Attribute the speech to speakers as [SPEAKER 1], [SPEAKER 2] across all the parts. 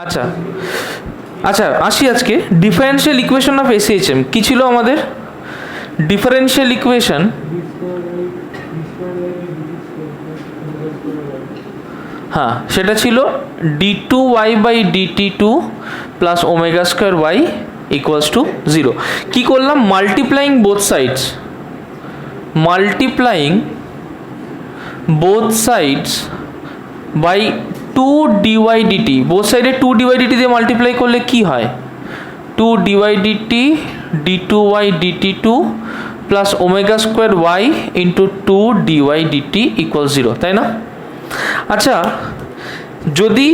[SPEAKER 1] আচ্ছা আচ্ছা আসি আজকে ডিফারেন্সিয়াল ইকুয়েশন অফ এসএইচএম কি ছিল আমাদের ডিফারেন্সিয়াল ইকুয়েশন হ্যাঁ সেটা ছিল d2y by dt2 plus omega square y equals to 0 কি করলাম multiplying both sides by 2 dy dt both সাইডে 2 dy dt দিয়ে মাল্টিপ্লাই করলে কি হয় 2 dy dt d2y dt2 plus omega square y into 2 dy dt equal 0 তাই না। আচ্ছা যদি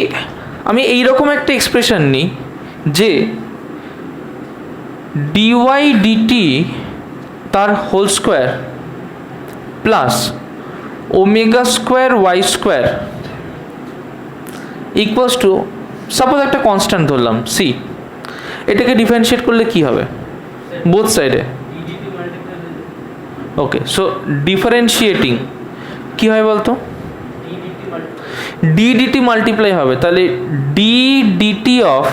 [SPEAKER 1] আমি এইরকম একটা এক্সপ্রেশন নিই যে dy dt তার whole square plus omega square y square equals to suppose একটা কনস্ট্যান্ট ধরলাম সি, এটাকে ডিফারেন্সিয়েট করলে কি হবে বোথ সাইডে। ওকে সো ডিফারেন্সিয়েটিং কি হয় বলতো ডি ডিটি মাল্টিপ্লাই হবে, তাহলে d dt of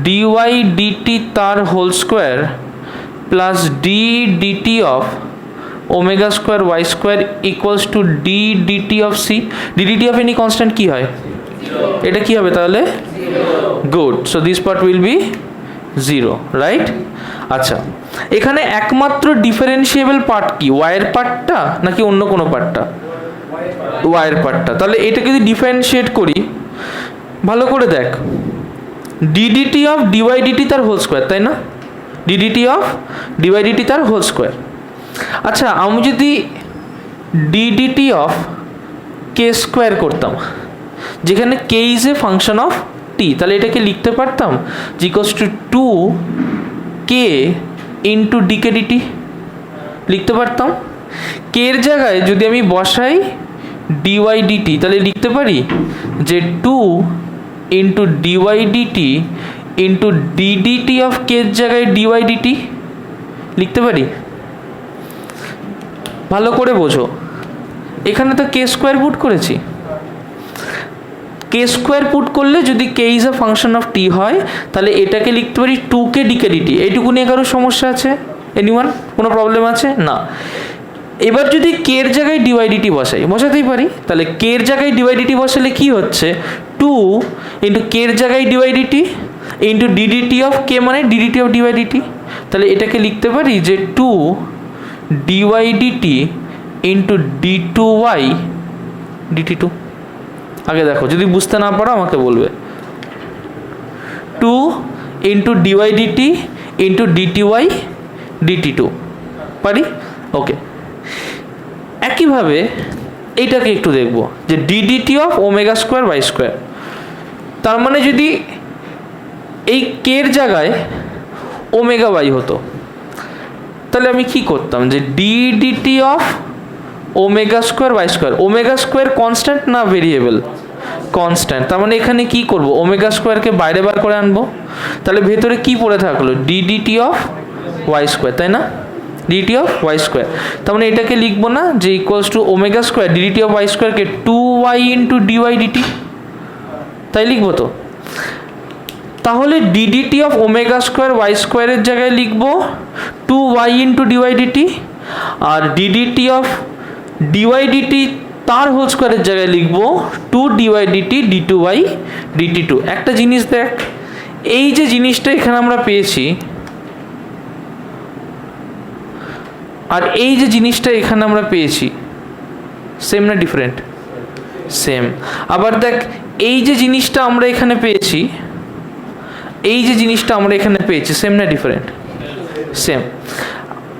[SPEAKER 1] dy DT তার whole square plus d dt of omega square Y square equals to d dt of c. D dt of any constant কি হয় এটা কি হবে তাহলে good, so this part will be 0 right. আচ্ছা এখানে একমাত্র ডিফারেন্সিয়েবল পার্ট কি ওয়াইয়ের পার্টটা নাকি অন্য কোনো পার্টটা ওয়াইয়ের পার্টটা, তাহলে এটাকে যদি ডিফারেন্সিয়েট করি ভালো করে দেখ ডিডিটি অফ ডিওয়াই ডিটি তার হোল স্কোয়ার তাই না, ডিডিটি অফ ডিওয়াই ডিটি তার হোল স্কোয়ার। আচ্ছা আমি যদি ডিডিটি অফ কে স্কোয়ার করতাম যেখানে K is a function of T, তাহলে এটাকে লিখতে পারতাম equals to 2 K into D K D T লিখতে পারতাম। কে এর জায়গায় যদি আমি বসাই ডিওয়াই ডিটি তাহলে লিখতে পারি যে 2 into dy dt into d dt of k এর জায়গায় ডিওয়াই ডিটি লিখতে পারি। ভালো করে বোঝো এখানে তো কে স্কোয়ার পুট করেছি, কে স্কোয়ার পুট করলে যদি K is a function of টি হয় তাহলে এটাকে লিখতে পারি 2 কে ডিকে ডিটি। এইটুকু নিয়ে কারো সমস্যা আছে এনিওয়ান, কোনো প্রবলেম আছে না। এবার যদি কে এর জায়গায় ডিওয়াই ডিটি বসাতেই পারি, তাহলে কে এর জায়গায় ডিওয়াই ডিটি বসালে কি হচ্ছে 2 ইন্টু কে এর জায়গায় dy dt into d dt of k মানে ডিডিটি অফ ডিওয়াই ডিটি, তাহলে এটাকে লিখতে পারি যে 2 dy dt into d2y dt2। আগে দেখো যদি বুঝতে না পারো আমাকে বলবে 2 ইন্টু ডিওয়াই ডিটি ইন্টু ডিটিওয়াই dt2 পারি। ওকে একইভাবে এইটাকে একটু দেখবো যে DDT of omega square Y square, তার মানে যদি এই কে এর জায়গায় ওমেগা ওয়াই হতো তাহলে আমি কি করতাম যে DDT of omega square Y square, omega square constant না ভেরিয়েবল কনস্ট্যান্ট, তার মানে এখানে কি করব ওমেগা স্কোয়ারকে বাইরে বার করে আনবো, তাহলে ভেতরে কি পড়ে থাকলো ডিডিটি অফ ওয়াই স্কোয়ার তাই না, ডিডিটি অফ ওয়াই স্কোয়ার। তার মানে এটাকে লিখবো না যে equals to omega square d dt of y স্কোয়ারকে 2y ইন্টু ডিওয়াই ডিটি, তাই লিখবো তো। তাহলে d dt of omega square y স্কোয়ারের জায়গায় লিখবো 2y ইন্টু ডিওয়াই ডিটি, আর ডিডিটি অফ ডিওয়াই ডিটি তার হোল স্কোয়ারের জায়গায় লিখবো 2 ডিওয়াই ডিটি d2y dt2। একটা জিনিস দেখ এই যে জিনিসটা এখানে আমরা পেয়েছি আর এই যে জিনিসটা এখানে আমরা পেয়েছি সেম না ডিফারেন্ট, সেম। আবার দেখ এই যে জিনিসটা আমরা এখানে পেয়েছি, এই যে জিনিসটা আমরা এখানে পেয়েছি সেম না ডিফারেন্ট, সেম।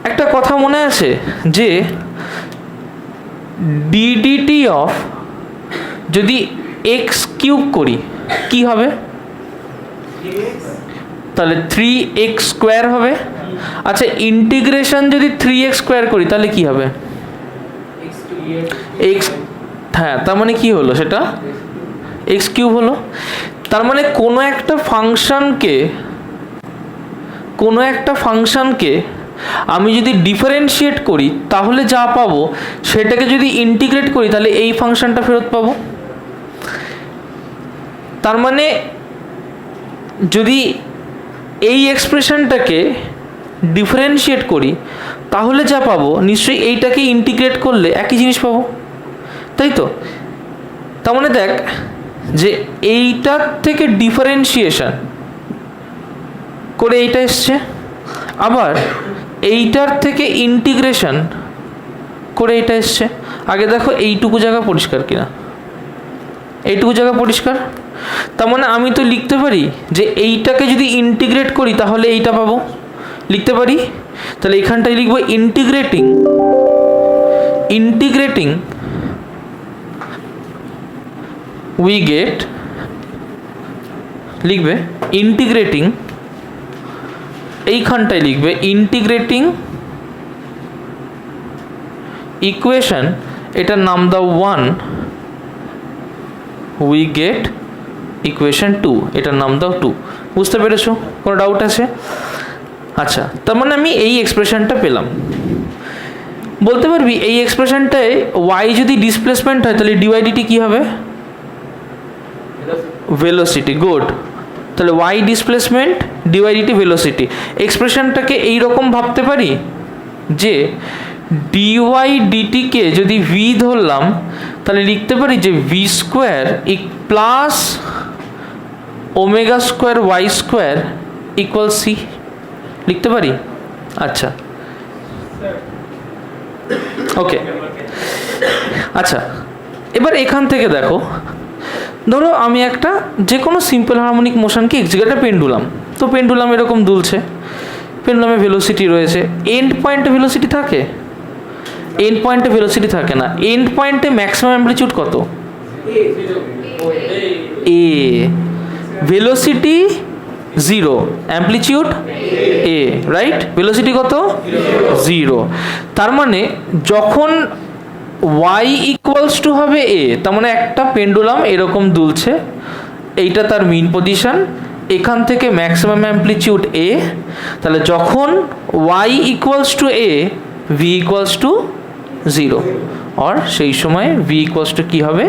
[SPEAKER 1] একটা কথা মনে আছে যে ডিডিটি অফ যদি এক্স কিউব করি কি হবে তাহলে 3x স্কোয়ার হবে। আচ্ছা ইন্টিগ্রেশন যদি 3x স্কোয়ার করি তাহলে কি হবে এক্স, হ্যাঁ তার মানে কি হলো সেটা এক্স কিউব হলো। তার মানে কোনো একটা ফাংশনকে আমি যদি ডিফারেন্সিয়েট করি তাহলে যা পাবো সেটাকে যদি ইন্টিগ্রেট করি তাহলে এই ফাংশনটা ফেরত পাবো। তার মানে যদি এই এক্সপ্রেশনটাকে ডিফারেন্সিয়েট করি তাহলে যা পাবো নিশ্চয়ই এইটাকে ইন্টিগ্রেট করলে একই জিনিস পাবো, তাই তো? তার মানে দেখ যে এইটার থেকে ডিফারেন্সিয়েশন করে এইটা এসছে, আবার এইটার থেকে ইন্টিগ্রেশন করে এইটা এসছে। আগে দেখো এইটুকু জায়গা পরিষ্কার কিনা, এইটুকু জায়গা পরিষ্কার। তার মানে আমি তো লিখতে পারি যে এইটাকে যদি ইন্টিগ্রেট করি তাহলে এইটা পাবো, লিখতে পারি। তাহলে এখানটায় লিখবো ইন্টিগ্রেটিং we get, লিখবে ইন্টিগ্রেটিং, এইখানটায় লিখবে ইন্টিগ্রেটিং ইকুয়েশন, এটার নাম দাও 1, we get ইকুয়েশন 2, এটার নাম দাও 2। বুঝতে পেরেছো? কোনো ডাউট আছে? আচ্ছা, তার মানে আমি এই এক্সপ্রেশনটা পেলাম। বলতে পারবি এই এক্সপ্রেশনটায় y যদি ডিসপ্লেসমেন্ট হয় তাহলে dy dt কি হবে? ভেলোসিটি। গুড। তাহলে y displacement, dy dt velocity. এক্সপ্রেশনটাকে এইরকম ভাবতে পারি যে dy dt কে যদি v ধরলাম তাহলে লিখতে পারি যে v square plus omega square y square equal c, লিখতে পারি। আচ্ছা, ওকে। আচ্ছা, এবার এখান থেকে দেখো, ধরো আমি একটা যে কোনো সিম্পল হারমোনিক মোশনকে এক জায়গাটা পেন্ডুলাম, তো পেন্ডুলাম এরকম দুলছে, পেন্ডুলামে ভেলোসিটি রয়েছে। এন্ড পয়েন্টে ভেলোসিটি থাকে? এন্ড পয়েন্টে ভেলোসিটি থাকে না। এন্ড পয়েন্টে ম্যাক্সিমাম অ্যামপ্লিটিউড কত? এ। ভেলোসিটি 0, অ্যামপ্লিটিউড এ, রাইট? ভেলোসিটি কত? 0। তার মানে যখন y ইকুয়ালস টু হবে a, তার মানে একটা পেন্ডুলাম এরকম দুলছে, এইটা তার মিন পজিশন, এখান থেকে ম্যাক্সিমাম অ্যামপ্লিটিউড a, তাহলে যখন y equals to a, v equals to 0, আর সেই সময় v ইকুয়ালস টু কী হবে?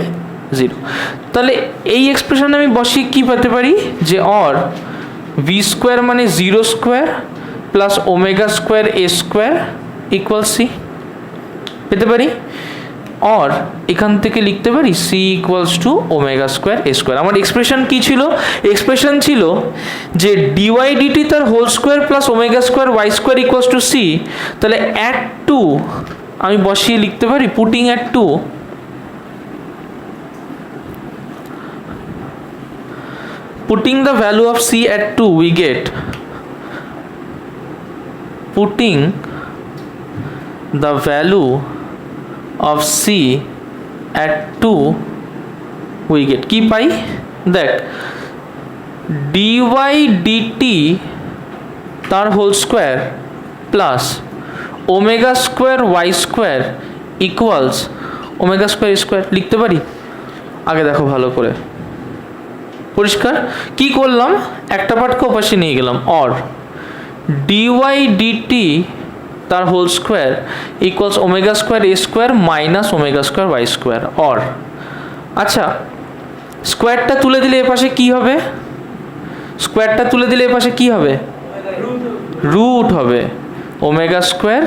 [SPEAKER 1] 0। তাহলে এই এক্সপ্রেশনে আমি বসিয়ে কী পেতে পারি যে অর v স্কোয়ার মানে 0 square plus omega square a square equal c পেতে পারি। और এখান থেকে লিখতে পারি c equals to omega square a square. আমার এক্সপ্রেশন কি ছিল? এক্সপ্রেশন ছিল যে dy dt তার whole square plus omega square y square equals to c। তাহলে অ্যাট 2 আমি বসিয়ে লিখতে পারি, putting at 2, putting the value of c at 2 we get, putting the value of c at 2 we get কি পাই? দেখ dy dt তার whole square plus omega square y square equals omega square square লিখতে পারি। আগে দেখো ভালো করে, পরিষ্কার কি করলাম? একটা পার্টকে ওপাশে নিয়ে গেলাম, অর dy dt তার whole square equals omega square a square minus omega square y square, or. আচ্ছা, স্কোয়ারটা তুলে দিলে এপাশে কি হবে? স্কোয়ারটা তুলে দিলে এপাশে কি হবে? রুট হবে omega square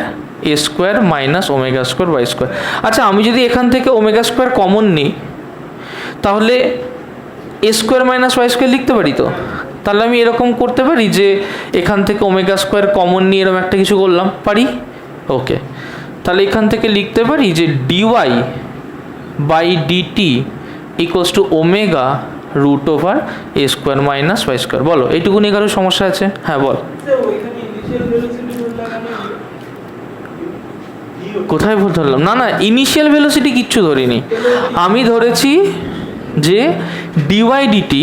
[SPEAKER 1] a square minus omega square y square. আচ্ছা, আমি যদি এখান থেকে ওমেগা স্কোয়ার কমন নিই তাহলে a square minus y square লিখতে পারি তো? তাহলে আমি এরকম করতে পারি যে এখান থেকে ওমেগা স্কোয়ার কমন নিয়ে এরকম একটা কিছু করলাম, পারি? ওকে, তাহলে এখান থেকে লিখতে পারি যে dy by dt equals to omega root over a square minus y square. বলো এইটুকু নিয়ে কারো সমস্যা আছে? হ্যাঁ বল। কোথায় ভুল ধরলাম? না না, ইনিশিয়াল ভেলোসিটি কিচ্ছু ধরিনি, আমি ধরেছি যে dy dt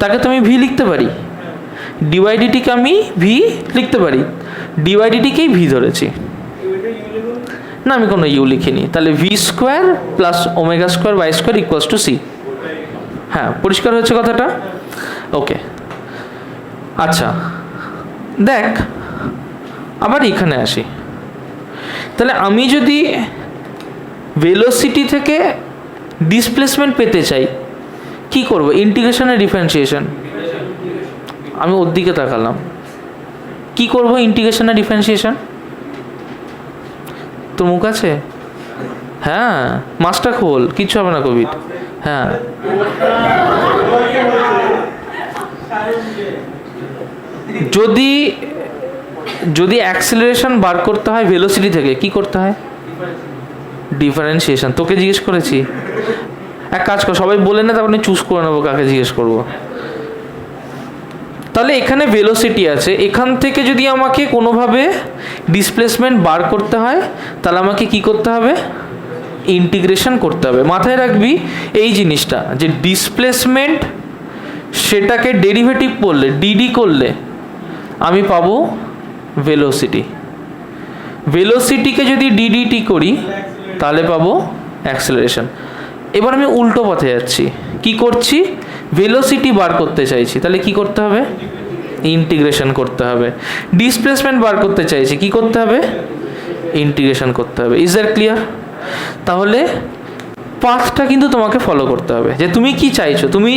[SPEAKER 1] তাকে তো আমি ভি লিখতে পারি, dy dt কে আমি ভি লিখতে পারি, dy dt কেই ভি ধরেছি। না, আমি কোনো ইউ লিখিনি। তাহলে V square plus omega square y square equals to c। হ্যাঁ, পরিষ্কার হচ্ছে কথাটা? ওকে। আচ্ছা দেখ, আবার এখানে আসি। তাহলে আমি যদি ভেলোসিটি থেকে ডিসপ্লেসমেন্ট পেতে চাই কি করব? ইন্টিগ্রেশন আর ডিফারেন্সিয়েশন? আমি ওর দিকে তাকালাম, কি করব? ইন্টিগ্রেশন না ডিফারেন্সিয়েশন? তোর মুখ আছে? হ্যাঁ, মাছটা খোল, কিচ্ছু হবে না কোভিড। হ্যাঁ, যদি যদি অ্যাক্সিলারেশন বার করতে হয় ভেলোসিটি থেকে, কি করতে হয়? ডিফারেন্সিয়েশন। তোকে জিজ্ঞেস করেছি? এক কাজ কর, সবাই বলে না, তারপরে চুজ করে নেবো কাকে জিজ্ঞেস করবো। তাহলে এখানে ভেলোসিটি আছে, এখান থেকে যদি আমাকে কোনোভাবে ডিসপ্লেসমেন্ট বার করতে হয় তাহলে আমাকে কি করতে হবে? ইন্টিগ্রেশন করতে হবে। মাথায় রাখবি এই জিনিসটা, যে ডিসপ্লেসমেন্ট সেটাকে ডেরিভেটিভ করলে, ডিডি করলে আমি পাবো ভেলোসিটি। ভেলোসিটিকে যদি ডিডিটি করি তাহলে পাবো অ্যাক্সেলারেশন। এবার আমি উল্টো পথে যাচ্ছি, কি করছি? ভেলোসিটি বার করতে চাইছি, তাহলে কি করতে হবে? ইন্টিগ্রেশন করতে হবে। ডিসপ্লেসমেন্ট বার করতে চাইছি, কি করতে হবে? ইন্টিগ্রেশন করতে হবে। Is that clear? তাহলে পাথটা কিন্তু তোমাকে ফলো করতে হবে, যে তুমি কি চাইছো। তুমি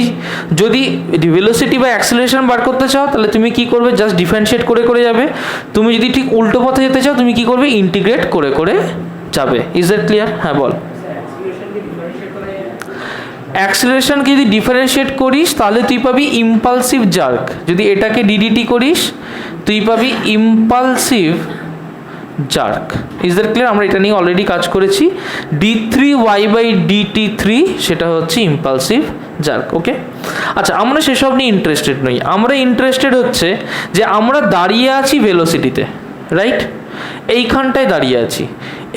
[SPEAKER 1] যদি ভেলোসিটি বা অ্যাক্সেলারেশন বার করতে চাও তাহলে তুমি কি করবে? জাস্ট ডিফারেন্সিয়েট করে করে যাবে। তুমি যদি ঠিক উল্টো পথে যেতে চাও তুমি কি করবে? ইন্টিগ্রেট করে করে যাবে। Is that clear? হ্যাঁ বল। অ্যাক্সেলারেশনকে যদি ডিফারেন্সিয়েট করিস তাহলে তুই পাবি ইম্পালসিভ জার্ক। যদি এটাকে ডিডিটি করিস তুই পাবি impulsive jerk. Is that clear? আমরা এটা নিয়ে অলরেডি কাজ করেছি। d3y/dt3 সেটা হচ্ছে ইম্পালসিভ জার্ক। ওকে, আচ্ছা, আমরা সেসব নিয়ে ইন্টারেস্টেড নই। আমরা ইন্টারেস্টেড হচ্ছে যে আমরা দাঁড়িয়ে আছি ভেলোসিটিতে, রাইট? এইখানটায় দাঁড়িয়ে আছি।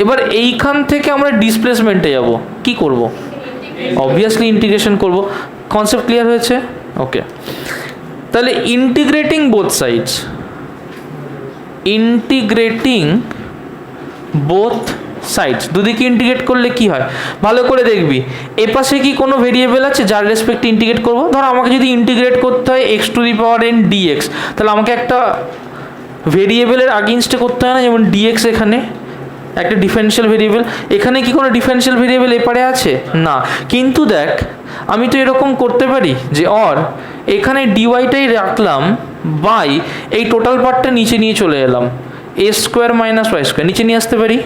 [SPEAKER 1] এবার এইখান থেকে আমরা ডিসপ্লেসমেন্টে যাব, কি করব? অবভিয়াসলি ইন্টিগ্রেশন করব। কনসেপ্ট ক্লিয়ার হয়েছে? ওকে, তাহলে integrating both sides, integrating both sides, দুদিকে ইন্টিগ্রেট করলে কি হয় ভালো করে দেখবি। এ পাশে কি কোনো ভেরিয়েবল আছে যার রেসপেক্টে ইন্টিগ্রেট করব? ধর আমাকে যদি ইন্টিগ্রেট করতে হয় x⁴n dx, তাহলে আমাকে একটা ভেরিয়েবলের আগেনস্টে করতে হয় না? যেমন dx এখানে একটা ডিফারেন্সিয়াল ভেরিয়েবল, এখানে কি কোনো ডিফারেন্সিয়াল ভেরিয়েবল এপারে আছে? না। কিন্তু দেখ, আমি তো এরকম করতে পারি যে এখানে ডিওয়াইটাই রাখলাম বাই এই টোটাল পার্টটা নিচে নিয়ে চলে এলাম, a² - y², নিচে নিয়ে আসতে পারি।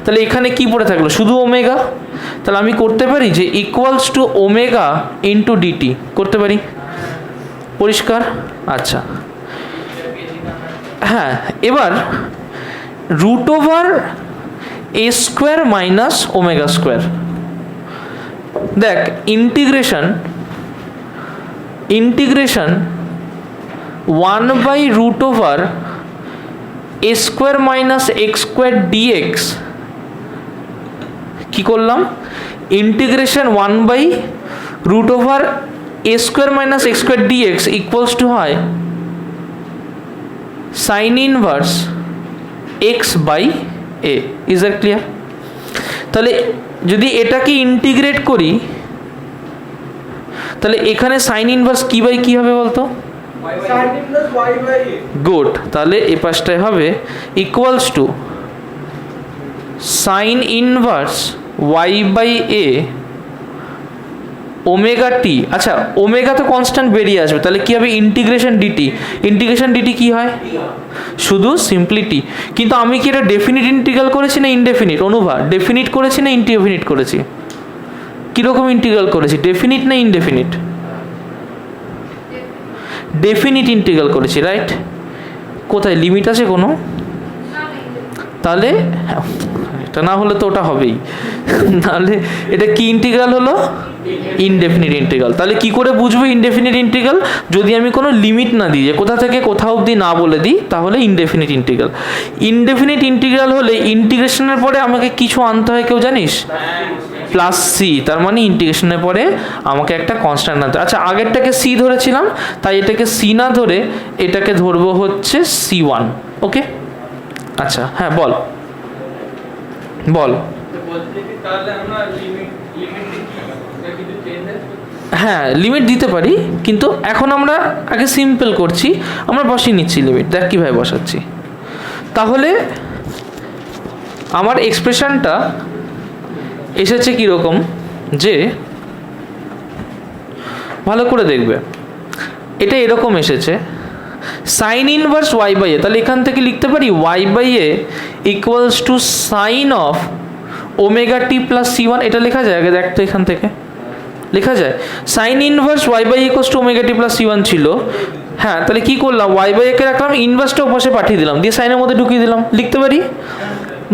[SPEAKER 1] তাহলে এখানে কি পড়ে থাকলো? শুধু ওমেগা। তাহলে আমি করতে পারি যে equals to omega into dt করতে পারি। পরিষ্কার? আচ্ছা, হ্যাঁ, এবার √a² - ওমেগা²। দেখ, ইন্টিগ্রেশন 1/√a² - x² dx কি করলাম? Integration 1/√a² - x² dx equals to হয় sin inverse x/a। Is that clear? তাহলে যদি এটাকে ইন্টিগ্রেট করি তাহলে এখানে সাইন ইনভার্স কি বাই কি হবে বলতো? গুড। তাহলে এ পাশটায় হবে equals to sine inverse y/a omega t. আচ্ছা, ওমেগা তো কনস্ট্যান্ট বেরিয়ে আসবে, তাহলে কি হবে? Integration DT. ইন্টিগ্রেশন ডিটি কি হয়? শুধু সিম্পলিটি। কিন্তু আমি কি এটা ডেফিনিট ইন্টিগ্রাল করেছি না ইনডেফিনিট? অনুভা, ডেফিনিট করেছি না ইনডেফিনিট করেছি? কীরকম ইন্টিগ্রাল করেছি, ডেফিনিট না ইনডেফিনিট? ডেফিনিট ইন্টিগ্রাল করেছি, রাইট? কোথায় লিমিট আছে কোনো? তাহলে এটা না হলে তো ওটা হবেই, নাহলে এটা কি ইন্টিগ্রাল হলো? Indefinite integral. তাহলে কি করে বুঝবো ইনডেফিনিট ইন্টিগ্রাল? যদি আমি কোনো লিমিট না দিই, যে কোথা থেকে কোথাও অবধি না বলে দিই, তাহলে ইনডেফিনিট ইন্টিগ্রাল। ইনডেফিনিট ইন্টিগ্রাল হলে ইন্টিগ্রেশনের পরে আমাকে কিছু আনতে হয়, কেউ জানিস? +c। তার মানে ইন্টিগ্রেশনের পরে আমাকে একটা কনস্ট্যান্ট আনতে। আচ্ছা, আগেরটাকে c ধরেছিলাম, তাই এটাকে c না ধরে এটাকে ধরবো হচ্ছে c1। ওকে, আচ্ছা, হ্যাঁ বল বল। হ্যাঁ, লিমিট দিতে পারি, কিন্তু এখন আমরা আগে সিম্পল করছি, আমরা বসিয়ে নিচ্ছি লিমিট। দেখ কীভাবে বসাচ্ছি। তাহলে আমার এক্সপ্রেশনটা এসেছে কীরকম, যে ভালো করে দেখবে, এটা এরকম এসেছে sine inverse y by a, তাহলে এখান থেকে লিখতে পারি y by a equals to sine of omega t plus c one. এটা লেখা যায় আগে দেখ তো, এখান থেকে লেখা যায় sine inverse y by equals to omega t plus c one ছিল। হ্যাঁ, তাহলে কি করলাম, ওয়াই বাই একে রাখলাম, ইনভার্সটা ওপাশে পাঠিয়ে দিলাম, দিয়ে সাইনের মধ্যে ঢুকিয়ে দিলাম, লিখতে পারি।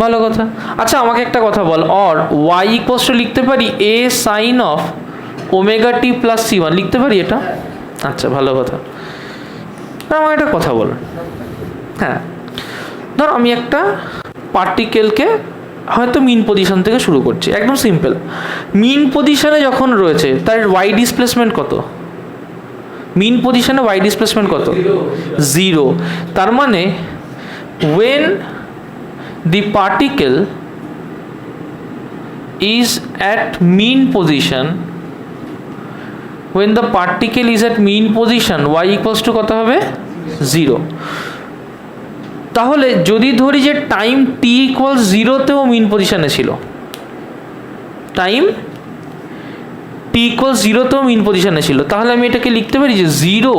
[SPEAKER 1] ভালো কথা। আচ্ছা আমাকে একটা কথা বল, অর ওয়াই ইকুয়ালস টু লিখতে পারি a sine of omega t plus c one, লিখতে পারি এটা? আচ্ছা ভালো কথা। আমাকে একটা কথা বল, হ্যাঁ ধর আমি একটা পার্টিকেলকে হয়তো মিন পজিশন থেকে শুরু করছি, একদম সিম্পল। মিন পজিশনে যখন রয়েছে তার ওয়াই ডিসপ্লেসমেন্ট কত? মিন পজিশনে ওয়াই ডিসপ্লেসমেন্ট কত? 0। তার মানে when the particle is at mean position, when the particle is at mean position y equals to কত হবে? 0। তাহলে যদি ধরি যে টাইম t ইকুয়ালস 0তেও মিন পজিশনে ছিল, টাইম t ইকুয়ালস 0তেও মিন পজিশনে ছিল, তাহলে আমি এটাকে লিখতে পারি যে 0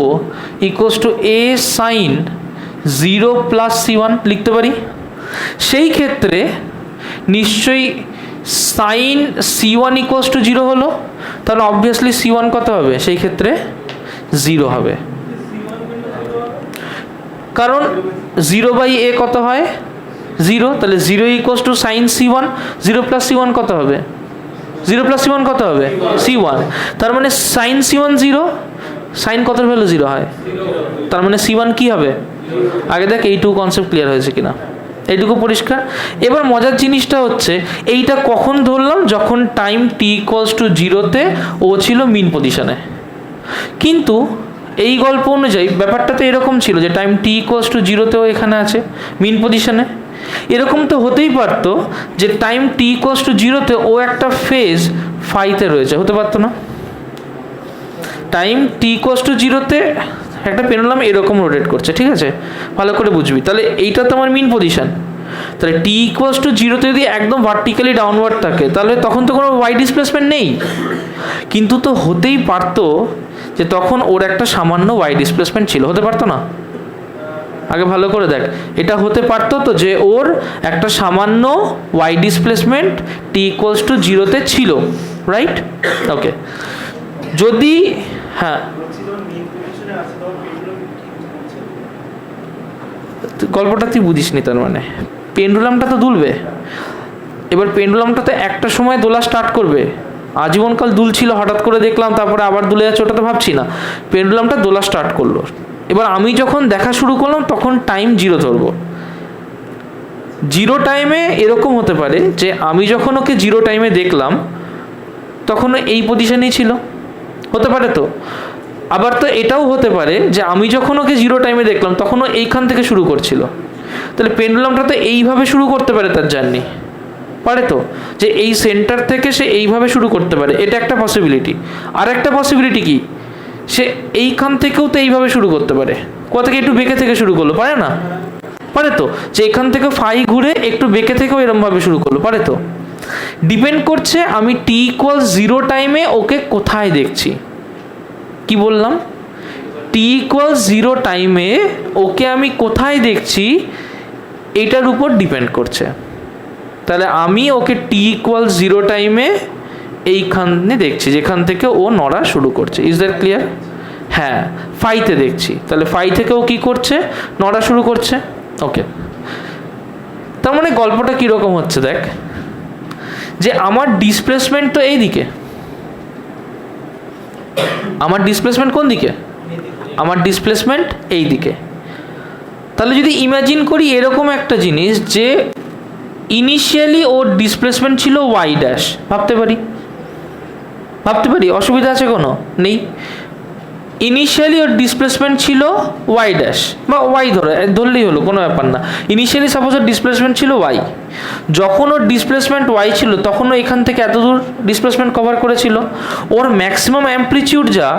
[SPEAKER 1] equals to a sine 0 plus c1 লিখতে পারি। সেই ক্ষেত্রে নিশ্চয়ই সাইন c1 ইকুয়ালস টু 0 হলো, তাহলে অবভিয়াসলি c1 কত হবে? সেই ক্ষেত্রে 0 হবে, কারণ 0 বাই a কত হয়? 0। তাহলে 0 equals to sign c1, 0 plus c1 কত হবে? 0 প্লাস c1 কত হবে? c1। তার মানে সাইন c1 0, সাইন কত ভ্যালু 0 হয়, তার মানে c1 কি হবে? আগে দেখ এইটুকু কনসেপ্ট ক্লিয়ার হয়েছে কিনা, এইটুকু পরিষ্কার। এবার মজার জিনিসটা হচ্ছে এইটা কখন ধরলাম, যখন টাইম t ইকুয়ালস টু 0তে ও ছিল মিন পজিশনে। কিন্তু এই গল্প অনুযায়ী ব্যাপারটা তো এরকম ছিল যে টাইম t ইকুয়ালস টু 0তেও এখানে আছে মিন পজিশনে। এরকম তো হতেই পারতো যে টাইম t ইকুয়ালস টু 0তে ও একটা ফেজ ফাইতে রয়েছে, হতে পারতো না? টাইম t ইকুয়ালস টু 0তে একটা পেন্ডুলাম এরকম রোটেট করছে, ঠিক আছে, ভালো করে বুঝবি। তাহলে এইটা তো আমার মিন পজিশন, তাহলে t ইকুয়ালস টু 0তে যদি একদম ভার্টিক্যালি ডাউনওয়ার্ড থাকে তাহলে তখন তো কোনো ওয়াই ডিসপ্লেসমেন্ট নেই। কিন্তু তো হতেই পারতো যে তখন ওর একটা সামান্য ওয়াই ডিসপ্লেসমেন্ট ছিল, হতে পারতো না? আগে ভালো করে দেখ, এটা হতে পারতো তো যে ওর একটা সামান্য y displacement t equals to 0তে ছিল, রাইট? ওকে, যদি হ্যাঁ গল্পটা তুই বুঝিসনি, তার মানে পেন্ডুলামটা তো দুলবে। এবার পেন্ডুলামটা তো একটা সময় দোলা স্টার্ট করবে, আজীবনকাল দুলছিল, হঠাৎ করে দেখলাম তারপরে আবার দুলে যাচ্ছে, ওটা তো ভাবছি না। পেন্ডুলামটা দোলা স্টার্ট করলো, এবার আমি যখন দেখা শুরু করলাম তখন টাইম 0 ধরবো। 0 টাইমে এরকম হতে পারে যে আমি যখন ওকে 0 টাইমে দেখলাম তখন এই পজিশনেই ছিল, হতে পারে তো। আবার তো এটাও হতে পারে যে আমি যখন ওকে 0 টাইমে দেখলাম তখন ও এইখান থেকে শুরু করছিল, তাহলে পেন্ডুলামটা তো এইভাবে শুরু করতে পারে তার জার্নি, পারে তো, যে এই সেন্টার থেকে সে এইভাবে শুরু করতে পারে, এটা একটা পসিবিলিটি। আর একটা পসিবিলিটি কি, সে এইখান থেকেও তো এইভাবে শুরু করতে পারে, কোথা থেকে একটু বেঁকে থেকে শুরু করলো, পারে না? পারে তো, যে এখান থেকে ফাই ঘুরে একটু বেঁকে থেকেও এরমভাবে শুরু করলো, পারে তো। ডিপেন্ড করছে আমি t ইকুয়ালস 0 টাইমে ওকে কোথায় দেখছি। কি বললাম? t ইকুয়ালস 0 টাইমে ওকে আমি কোথায় দেখছি এটার উপর ডিপেন্ড করছে। তাহলে আমি ওকে t ইকুয়ালস 0 টাইমে এইখানে দেখছি যেখান থেকে ও নড়া শুরু করছে। Is that clear? হ্যাঁ, ফাইতে দেখছি, তাহলে ফাই থেকে ও কী করছে? নড়া শুরু করছে। ওকে, তার মানে গল্পটা কীরকম হচ্ছে দেখ, যে আমার ডিসপ্লেসমেন্ট তো এই দিকে, আমার ডিসপ্লেসমেন্ট কোন দিকে? আমার ডিসপ্লেসমেন্ট এই দিকে। তাহলে যদি ইমাজিন করি এরকম একটা জিনিস যে ইনিশিয়ালি ওর ডিসপ্লেসমেন্ট ছিল ওয়াই ড্যাশ, ভাবতে পারি, অসুবিধা আছে কোনো? নেই। ইনিশিয়ালি ওর ডিসপ্লেসমেন্ট ছিল ওয়াই ড্যাশ বা ওয়াই ধরলেই হলো, কোনো ব্যাপার না। ইনিশিয়ালি সাপোজ ওর ডিসপ্লেসমেন্ট ছিল ওয়াই, যখন ওর ডিসপ্লেসমেন্ট ওয়াই ছিল তখন ও এখান থেকে এত দূর ডিসপ্লেসমেন্ট কভার করেছিল। ওর ম্যাক্সিমাম অ্যাম্প্লিটিউড যা,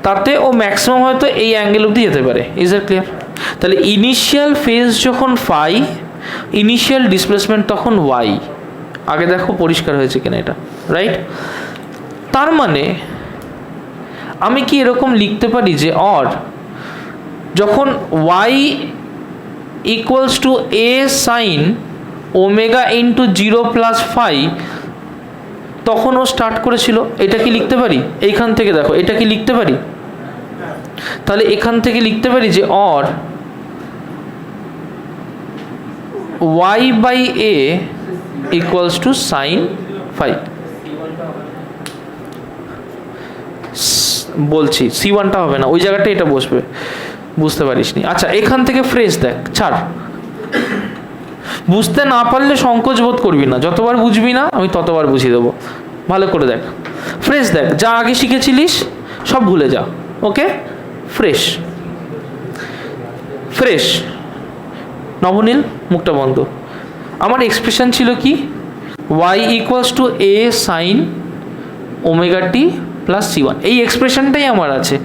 [SPEAKER 1] তাতে ও ম্যাক্সিমাম হয়তো এই অ্যাঙ্গেল অবধি যেতে পারে। Is that clear? তাহলে ইনিশিয়াল ফেজ যখন ফাই, ইনিশিয়াল ডিসপ্লেসমেন্ট তখন ওয়াই। আগে দেখো পরিষ্কার হয়েছে কিনা এটা, রাইট? তার মানে আমি কি এরকম লিখতে পারি যে অর যখন y equals to a sine omega into 0 plus phi, তখন ও স্টার্ট করেছিল। এটা কি লিখতে পারি? এইখান থেকে দেখো, এটা কি লিখতে পারি? তাহলে এখান থেকে লিখতে পারি যে or y by a equals to sine phi. বলছি C1টা হবে না, ওই জায়গাটা এটা বসবে, বুঝতে পারিসনি। আচ্ছা, এখান থেকে ফ্রেজ দেখ, ছাড়, বুঝতে না পারলে সংকোচ বোধ করবি না, যতবার বুঝবি না আমি ততবার বুঝিয়ে দেবো। ভালো করে দেখ, ফ্রেশ দেখ, যা আগে শিখেছিলিস সব ভুলে যা। ওকে, ফ্রেশ ফ্রেশ। নবনীল, মুখটা বন্ধ। আমার এক্সপ্রেশন ছিল কি? y equals to a sine omega t plus C1, এই এক্সপ্রেশনটাই আমার আছে,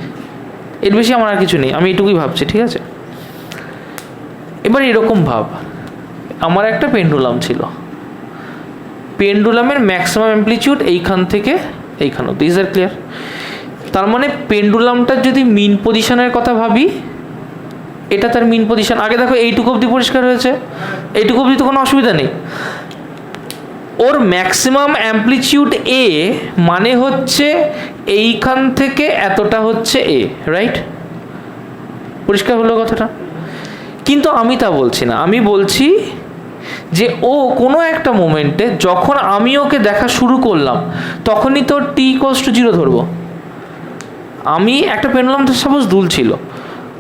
[SPEAKER 1] এর বেশি আমার আর কিছু নেই, আমি এটুকুই ভাবছি, ঠিক আছে? এবার এরকম ভাব, আমার একটা পেন্ডুলাম ছিল, পেন্ডুলামের ম্যাক্সিমাম অ্যামপ্লিটিউড এইখান থেকে এইখান অব্দি। Is that clear? তার মানে পেন্ডুলামটার যদি মিন পজিশনের কথা ভাবি, এটা তার মিন পজিশন। আগে দেখো, এইটুকু অব্দি পরিষ্কার হয়েছে, এইটুকু অব্দি তো কোনো অসুবিধা নেই। ওর ম্যাক্সিমাম অ্যামপ্লিটিউড এ মানে হচ্ছে এইখান থেকে এতটা হচ্ছে এ, রাইট? পরিষ্কার হলো কথাটা? কিন্তু আমি তা বলছি না, আমি বলছি যে ও কোনো একটা মোমেন্টে যখন আমি ওকে দেখা শুরু করলাম তখনই তো t ইকুয়ালস টু 0 ধরবো। আমি একটা পেন্ডুলামটা সাপোজ দুলছিল,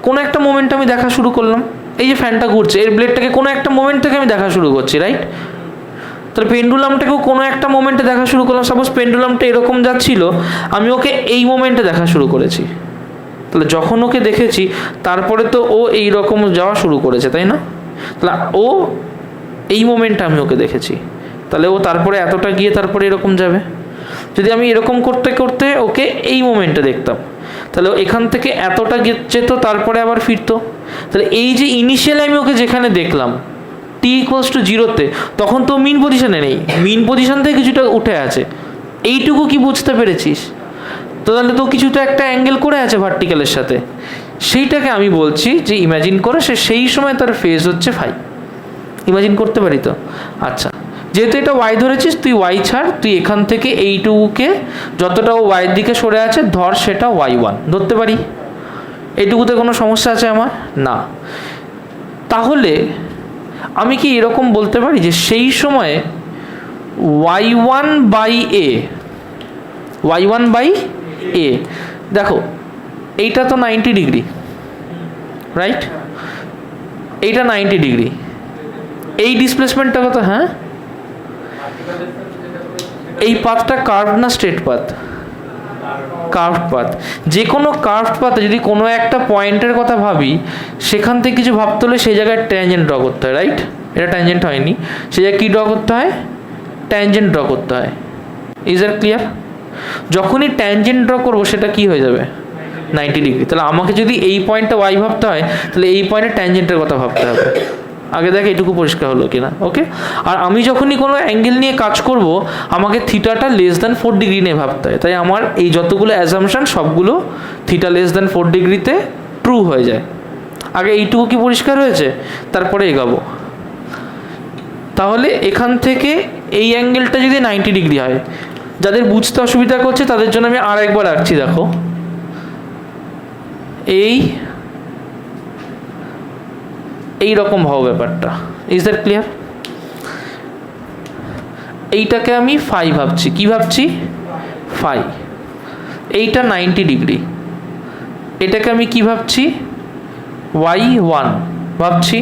[SPEAKER 1] কোনো একটা মোমেন্টে আমি দেখা শুরু করলাম, এই যে ফ্যানটা ঘুরছে, এর ব্লেডটাকে কোনো একটা মোমেন্ট থেকে আমি দেখা শুরু করছি, রাইট? তাহলে পেন্ডুলামটাকেও কোনো একটা মোমেন্টে দেখা শুরু করলাম। সাপোজ পেন্ডুলামটা এরকম যাচ্ছিল, আমি ওকে এই মোমেন্টে দেখা শুরু করেছি, তাহলে যখন ওকে দেখেছি তারপরে তো ও এই রকম যাওয়া শুরু করেছে, তাই না? তাহলে ও এই মোমেন্টে আমি ওকে দেখেছি, তাহলে ও তারপরে এতটা গিয়ে তারপরে এরকম যাবে। যদি আমি এরকম করতে করতে ওকে এই মোমেন্টে দেখতাম, তাহলে এখান থেকে এতটা যেত, তারপরে আবার ফিরতো। তাহলে এই যে ইনিশিয়ালি আমি ওকে যেখানে দেখলাম t ইকুয়ালস টু 0-তে, তখন তো মিন পজিশনে নেই, মিন পজিশন থেকে কিছুটা উঠে আছে। এইটুকু কি বুঝতে পেরেছিস? তো তাহলে তো কিছুটা একটা অ্যাঙ্গেল করে আছে ভার্টিক্যালের সাথে, সেইটাকে আমি বলছি যে ইমাজিন করে সে সেই সময় তার ফেজ হচ্ছে ফাই। ইমাজিন করতে পারি তো? আচ্ছা, যেহেতু এটা y ধরেছিস, তুই y ছাড়, তুই এখান থেকে এইটুকুকে যতটা ও y এর দিকে সরে আছে ধর, সেটা y1 ধরতে পারি। এইটুকুতে কোনো সমস্যা আছে আমার? না। তাহলে আমি কি এরকম বলতে পারি যে সেই সময়ে y1 by a, y1 by a, দেখো এইটা তো 90 ডিগ্রি, রাইট? এইটা 90 ডিগ্রি, এই ডিসপ্লেসমেন্টটা কত? হ্যাঁ, এই পাথটা কার্ভ না স্ট্রেট পাথ? Curve path. যে কোনো কার্ভ পাথে যদি কোনো একটা পয়েন্টের কথা ভাবি, সেখান থেকে কিছু ভাবতে হলে সেই জায়গায় ট্যানজেন্ট ড্র করতে হয়, রাইট? এটা ট্যানজেন্ট হয়নি, সেই জায়গায় কী ড্র করতে হয়? ট্যানজেন্ট ড্র করতে হয়। Is that clear? যখনই ট্যানজেন্ট ড্র করবো সেটা কি হয়ে যাবে? 90 ডিগ্রি। তাহলে আমাকে যদি এই পয়েন্টটা y ভাবতে হয়, তাহলে এই পয়েন্টে ট্যানজেন্টের কথা ভাবতে হবে। আগে দেখ এটুকু পরিষ্কার হলো কিনা? ওকে। আর আমি যখনই কোনো অ্যাঙ্গেল নিয়ে কাজ করব, আমাকে থিটাটা লেস দ্যান 4 ডিগ্রি নিয়ে ভাবতে হয়। তাই আমার এই যতগুলো অ্যাজাম্পশন সবগুলো থিটা লেস দ্যান 4 ডিগ্রিতে ট্রু হয়ে যায়। আগে এইটুকু কি পরিষ্কার হয়েছে? তারপরে এগাবো। তাহলে এখান থেকে এই অ্যাঙ্গেলটা যদি 90 ডিগ্রি হয়, যাদের বুঝতে অসুবিধা করছে তাদের জন্য আমি আর একবার রাখছি। দেখো, এই রকম ভাব ব্যাপারটা। Is that clear? এইটাকে আমি ফাই ভাবছি। কি ভাবছি? ফাই। এইটা 90 ডিগ্রি, এটাকে আমি কি ভাবছি? y1 ভাবছি।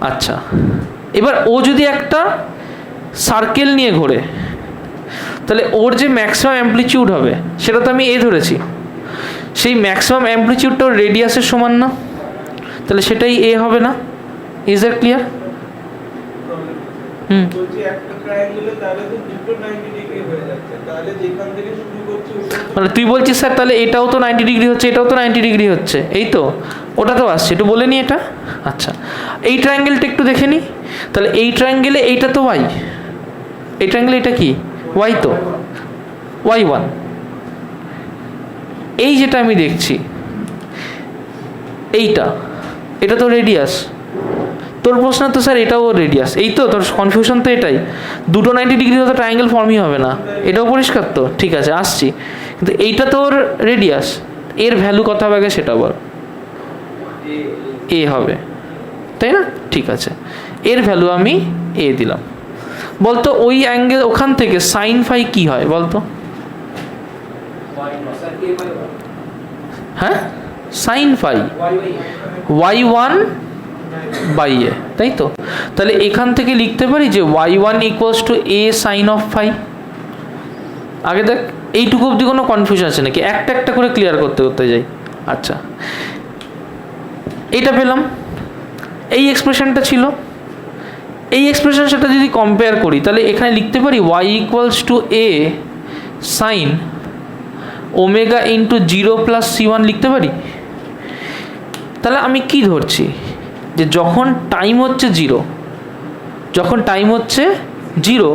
[SPEAKER 1] আচ্ছা, এবার ও যদি একটা সার্কেল নিয়ে ঘোরে, তাহলে ওর যে ম্যাক্সিমাম অ্যামপ্লিটিউড হবে সেটা তো আমি এ ধরেছি, সেই ম্যাক্সিমাম অ্যামপ্লিটিউডটা ওর রেডিয়াসের সমান না? তাহলে সেটাই এ হবে না? Is that clear? মানে তুই বলছিস স্যার তাহলে এটাও তো 90 ডিগ্রি হচ্ছে, এটাও তো 90 ডিগ্রি হচ্ছে, এই তো ওটা তো আসছে, একটু বলে নি এটা। আচ্ছা, এই ট্রায়াঙ্গেলটা একটু দেখে নি। তাহলে এই ট্রায়াঙ্গেলে এইটা তো y, এই ট্রায়াঙ্গেলে এটা কি? y, তো y1। এই যেটা আমি দেখছি, এটা তো রেডিয়াস। তোর প্রশ্ন তো স্যার এটাও রেডিয়াস, এই তো তোর কনফিউশন তো এটাই, দুটো 90 ডিগ্রি তো ট্রায়াঙ্গেল ফর্মই হবে না, এটাও পরিষ্কার তো, ঠিক আছে আসছি। কিন্তু এইটা তোর রেডিয়াস, এর ভ্যালু কত হবে আগে সেটা বল। এ হবে, তাই না? ঠিক আছে, এর ভ্যালু আমি এ দিলাম। বলতো ওই অ্যাঙ্গেল ওখান থেকে সাইন ফাই কি হয় বলতো? হ্যাঁ, সাইন ফাই y1 বাই এ, তাই তো? তাহলে এখান থেকে লিখতে পারি যে y1 equals to a sine of phi. আগে দেখ এইটুকু অবধি কোনো কনফিউশন আছে নাকি? একটা একটা করে ক্লিয়ার করতে করতে যাই। আচ্ছা, এইটা পেলাম, এই এক্সপ্রেশনটা ছিল, এই এক্সপ্রেশন সাথে যদি কম্পেয়ার করি তাহলে এখানে লিখতে পারি y equals to a sine omega into 0 plus c1 লিখতে পারি। তাহলে আমি কি ধরছি যে যখন টাইম হচ্ছে 0, যখন টাইম হচ্ছে 0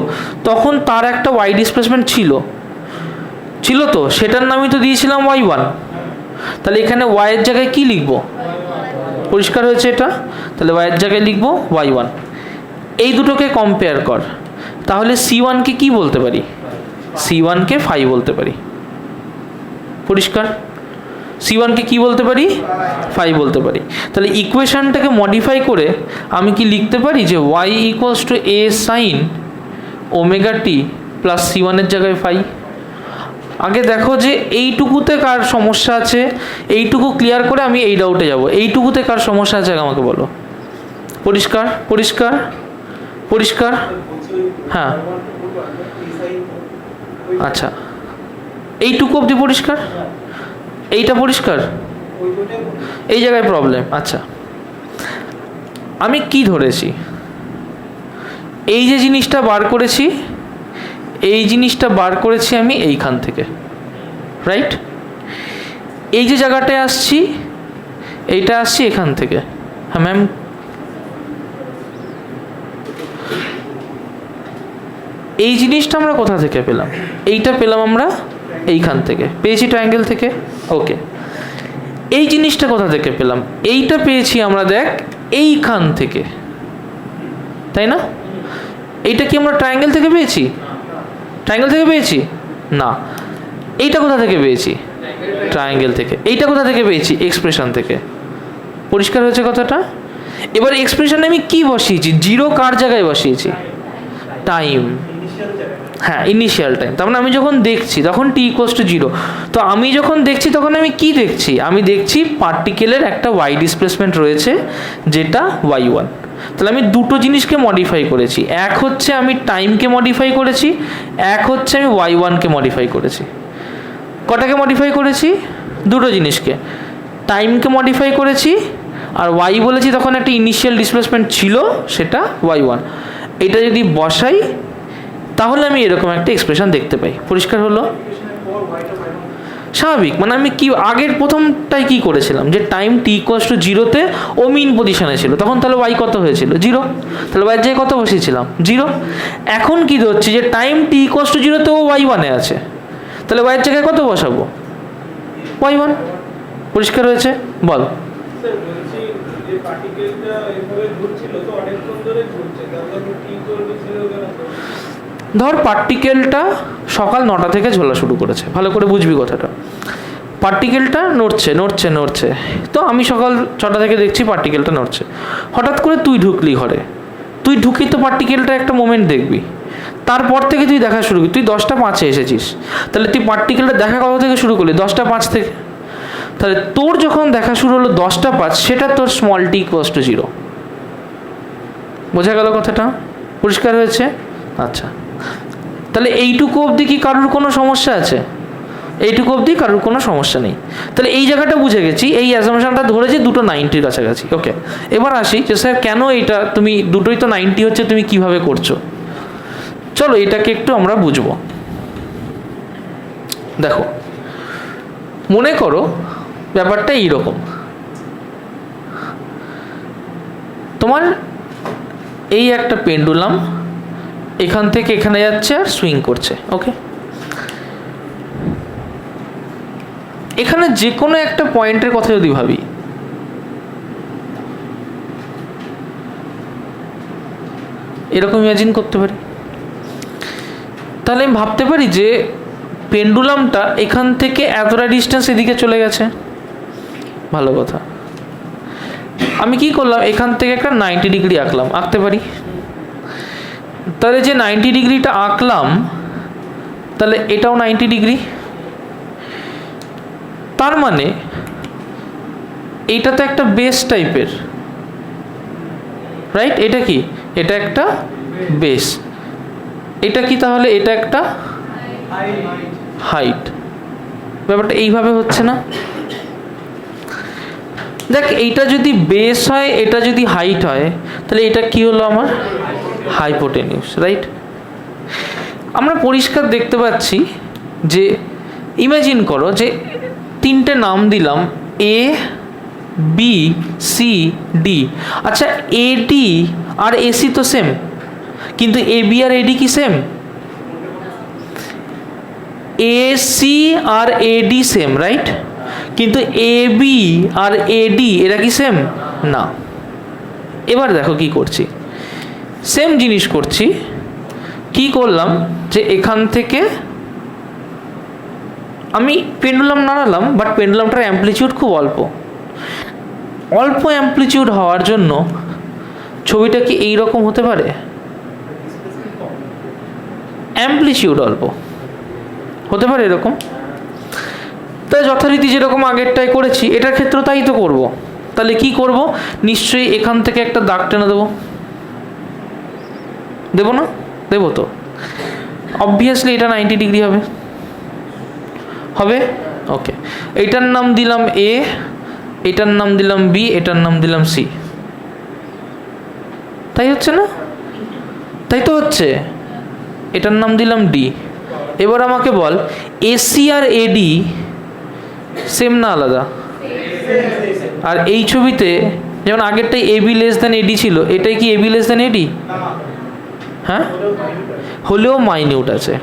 [SPEAKER 1] তখন তার একটা y ডিসপ্লেসমেন্ট ছিল তো, সেটার নামই তো দিয়েছিলাম y1। তাহলে এখানে y এর জায়গায় কি লিখব? পরিষ্কার হয়েছে এটা? তাহলে y এর জায়গায় লিখব y1। এই দুটোকে কম্পেয়ার কর, তাহলে c1 কে কি বলতে পারি? c1 কে ফাই বলতে পারি। পরিষ্কার? c1 কে কি বলতে পারি? ফাই বলতে পারি। তাহলে ইকুয়েশনটাকে মডিফাই করে আমি কি লিখতে পারি যে y equals to a sine omega t plus c1 এর জায়গায় ফাই। আগে দেখো যে এইটুকুতে কার সমস্যা আছে, এইটুকু ক্লিয়ার করে আমি এই ডাউটে যাব। এইটুকুতে কার সমস্যা আছে আমাকে বলো। পরিষ্কার? পরিষ্কার? পরিষ্কার? হ্যাঁ, আচ্ছা, এইটুকু অবধি পরিষ্কার? এইটা পরিষ্কার? এই জায়গায় প্রবলেম। আচ্ছা, আমি কি ধরেছি? এই যে জিনিসটা বার করেছি, এই জিনিসটা বার করেছি আমি এইখান থেকে, রাইট? এই যে জায়গাটায় আসছি, এইটা আসছি এখান থেকে। হ্যাঁ ম্যাম, এই জিনিসটা আমরা কোথা থেকে পেলাম? এইটা পেলাম আমরা এইখান থেকে, পেয়েছি ট্রায়াঙ্গেল থেকে। ওকে, এই জিনিসটা কোথা থেকে পেলাম? এইটা পেয়েছি আমরা দেখ এইখান থেকে, তাই না? এইটা কি আমরা ট্রায়াঙ্গেল থেকে পেয়েছি? ট্রায়াঙ্গেল থেকে পেয়েছি না। এইটা কোথা থেকে পেয়েছি? ট্রায়াঙ্গেল থেকে। এইটা কোথা থেকে পেয়েছি? এক্সপ্রেশন থেকে। পরিষ্কার হয়েছে কথাটা? এবার এক্সপ্রেশনে আমি কি বসিয়েছি? 0 কার জায়গায় বসিয়েছি? টাইম। হ্যাঁ, ইনিশিয়াল টাইম। তার মানে আমি যখন দেখছি তখন t ইকুয়ালস টু 0। তো আমি যখন দেখছি তখন আমি কি দেখছি? আমি দেখছি পার্টিকেলের একটা y ডিসপ্লেসমেন্ট রয়েছে যেটা y1। তাহলে আমি দুটো জিনিসকে মডিফাই করেছি, এক হচ্ছে আমি টাইমকে মডিফাই করেছি, এক হচ্ছে আমি y1কে মডিফাই করেছি। কটাকে মডিফাই করেছি? দুটো জিনিসকে। টাইমকে মডিফাই করেছি আর y বলেছি তখন একটা ইনিশিয়াল ডিসপ্লেসমেন্ট ছিল, সেটা y1। এটা যদি বসাই তাহলে আমি এরকম একটা এক্সপ্রেশন দেখতে পাই। পরিষ্কার হলো? স্বাভাবিক, মানে আমি কি আগের প্রথমটাই কি করেছিলাম যে টাইম t ইকুয়ালস টু 0-তে ও মিন পজিশনে ছিল, তখন তাহলে y কত হয়েছিল? 0। তাহলে y এর জায়গায় কত বসিয়েছিলাম? 0। এখন কি ধরছি যে টাইম t ইকুয়ালস টু 0-তে ও y1-এ আছে, তাহলে y এর জায়গায় কত বসাবো? y1। পরিষ্কার হয়েছে? বল। ধর পার্টিকেলটা সকাল 9টা থেকে ঝোলা শুরু করেছে, ভালো করে বুঝবি কথাটা। পার্টিকেলটা নড়ছে, তো আমি সকাল 6টা থেকে দেখছি পার্টিকেলটা নড়ছে। হঠাৎ করে তুই ঢুকলি ঘরে, তুই ঢুকি তো পার্টিকেলটা একটা মোমেন্ট দেখবি, তারপর থেকে তুই দেখা শুরু করবি। তুই 10টা 5-এ এসেছিস, তাহলে তুই পার্টিকেলটা দেখা কত থেকে শুরু করলি? 10টা 5 থেকে। তাহলে তোর যখন দেখা শুরু হলো 10টা 5, সেটা তোর স্মল t ইকুয়ালস টু 0। বোঝা গেল কথাটা? পরিষ্কার হয়েছে? আচ্ছা, তাহলে এইটুকু অবধি কি কারোর কোনো সমস্যা আছে? এইটুকু অবধি কারোর কোনো সমস্যা নেই। তাহলে এই জায়গাটা বুঝে গেছি, এই অ্যাসাম্পশনটা ধরেছি দুটো 90-র কাছাকাছি। ওকে, এবার আসি যে স্যার কেন এটা তুমি দুটোই তো 90 হচ্ছে, তুমি কিভাবে করছো? চলো এটাকে একটু আমরা বুঝবো। দেখো, মনে করো ব্যাপারটা এইরকম, তোমার এই একটা পেন্ডুলাম এখান থেকে এখানে যাচ্ছে আর সুইং করছে। ওকে, এখানে যে কোনো একটা পয়েন্টের কথা যদি ভাবি, এরকম ইমাজিন করতে পারি। তাহলে আমি ভাবতে পারি যে পেন্ডুলামটা এখান থেকে এতটা ডিস্টেন্স এদিকে চলে গেছে। ভালো কথা। আমি কি করলাম, এখান থেকে একটা 90 ডিগ্রি আঁকলাম, আঁকতে পারি। তাহলে যে 90 ডিগ্রিটা আঁকলাম, তাহলে এটাও 90 ডিগ্রি। তার মানে এইটা তো একটা বেস টাইপের, রাইট? এটা কি? এটা একটা বেস। এটা কি তাহলে? এটা একটা হাইট। ব্যাপারটা এইভাবে হচ্ছে না? দেখ, এইটা যদি বেস হয়, এটা যদি হাইট হয়, তাহলে এটা কি হলো আমার? হাইপোটেনিউস, রাইট? আমরা পরিষ্কার দেখতে পাচ্ছি যে ইমাজিন করো যে তিনটে নাম দিলাম এ, বি, সি, ডি। আচ্ছা, এডি আর এসি তো সেম, কিন্তু এ বি আর এডি কি সেম? এসি আর এডি সেম, রাইট? কিন্তু এ বি আর এডি এরা কি সেম? না। এবার দেখো কি করছি, সেম জিনিস করছি। কি করলাম যে এখান থেকে আমি পেন্ডুলাম নাড়ালাম, বাট পেন্ডুলামটার অ্যাম্পলিটিউড খুব অল্প। অল্প অ্যাম্পলিটিউড হওয়ার জন্য ছবিটা কি এইরকম হতে পারে? অ্যাম্পলিটিউড অল্প হতে পারে এরকম। তাই যথারীতি যেরকম আগেরটাই করেছি, এটার ক্ষেত্রে তাই তো করব। তাহলে কি করব? নিশ্চয়ই এখান থেকে একটা দাগ টেনে দেবো, দেবো না? দেবো তো। অবভিয়াসলি এটা 90 ডিগ্রি হবে, হবে? ওকে, এইটার নাম দিলাম এ, এটার নাম দিলাম বি, এটার নাম দিলাম সি। তাই হচ্ছে না? তাই তো হচ্ছে। এটার নাম দিলাম ডি। এবার আমাকে বল, এসি আর এডি সেম না আলাদা? আর এই ছবিতে যেমন আগেরটাই এবি লেস দেন এডি ছিল, এটাই কি এবি লেস দেন এডি? হ্যাঁ, হলেও মাইনিউট আছে,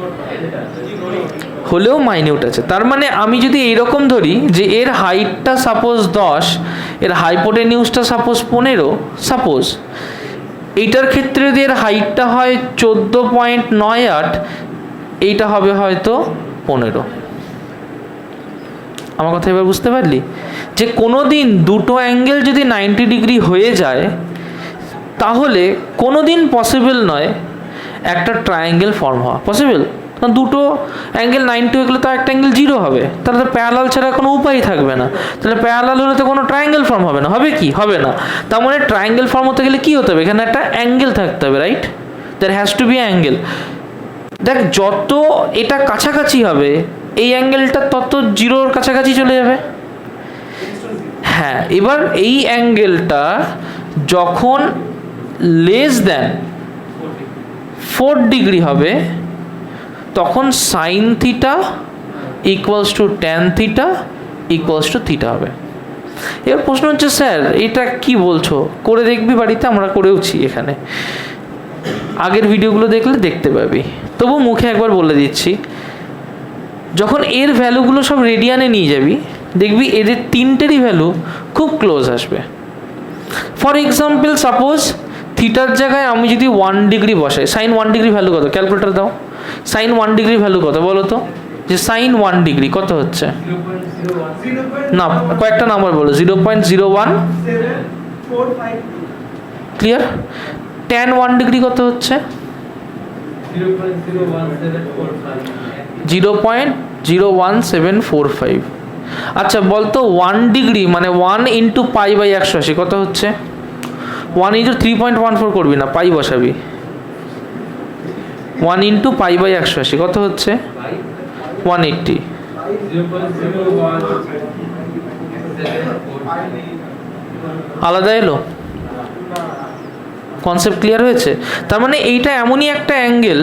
[SPEAKER 1] হলেও মাইনিউট আছে। তার মানে আমি যদি এইরকম ধরি যে এর হাইটটা সাপোজ 10, এর হাইপোটেনিউসটা সাপোজ 15, সাপোজ এইটার ক্ষেত্রে যদি এর হাইটটা হয় 14.98, এইটা হবে হয়তো 15। আমার কথা এবার বুঝতে পারলি? যে কোনো দিন দুটো অ্যাঙ্গেল যদি 90 ডিগ্রি হয়ে যায়, তাহলে কোনো দিন পসিবল নয় একটা ট্রায়াঙ্গেল ফর্ম হওয়া। পসিবল? কারণ দুটো অ্যাঙ্গেল 90 হয়ে গেলে তো একটা অ্যাঙ্গেল 0 হবে, তাহলে তো প্যারালাল ছাড়া কোনো উপায় থাকবে না। তাহলে প্যারালাল হলে তো কোনো ট্রায়াঙ্গেল ফর্ম হবে না, হবে কি? হবে না। তার মানে ট্রায়াঙ্গেল ফর্ম হতে গেলে কী হতে হবে? এখানে একটা অ্যাঙ্গেল থাকতে হবে, right? There has to be angle. দেখ, যত এটা কাছাকাছি হবে এই অ্যাঙ্গেলটা তত 0-র কাছাকাছি চলে যাবে। হ্যাঁ, এবার এই অ্যাঙ্গেলটা যখন লেস দেন 4 ডিগ্রি হবে, তখন sign theta equals two tan theta equals two theta হবে। এবার প্রশ্ন হচ্ছে, স্যার এটা কি বলছো? করে দেখবি বাড়িতে, আমরা করেওছি এখানে, আগের ভিডিওগুলো দেখলে দেখতে পাবি। তবু মুখে একবার বলে দিচ্ছি, যখন এর ভ্যালুগুলো সব রেডিয়ানে নিয়ে যাবি, দেখবি এদের তিনটেরই ভ্যালু খুব ক্লোজ আসবে। ফর এক্সাম্পল, সাপোজ থিটার জায়গায় আমি যদি 1 ডিগ্রি বসাই, সাইন 1 ডিগ্রি ভ্যালু কত? ক্যালকুলেটার দাও। সাইন 1 ডিগ্রি ভ্যালু কত বলো তো? যে সাইন 1 ডিগ্রি কত হচ্ছে? না, কয়েকটা নাম্বার বলো। 0.01, ক্লিয়ার? ট্যান 1 ডিগ্রি কত হচ্ছে? 0.01745। আচ্ছা বলতো 1 ডিগ্রি মানে 1 ইন্টু পাই বাই 180 কত হচ্ছে? 1 ইন্টু 3.14 করবি না, পাই বসাবি। 1 ইন্টু পাই বাই 180 কত হচ্ছে? 180। আলাদা এলো? কনসেপ্ট ক্লিয়ার হয়েছে? তার মানে এইটা এমনই একটা অ্যাঙ্গেল,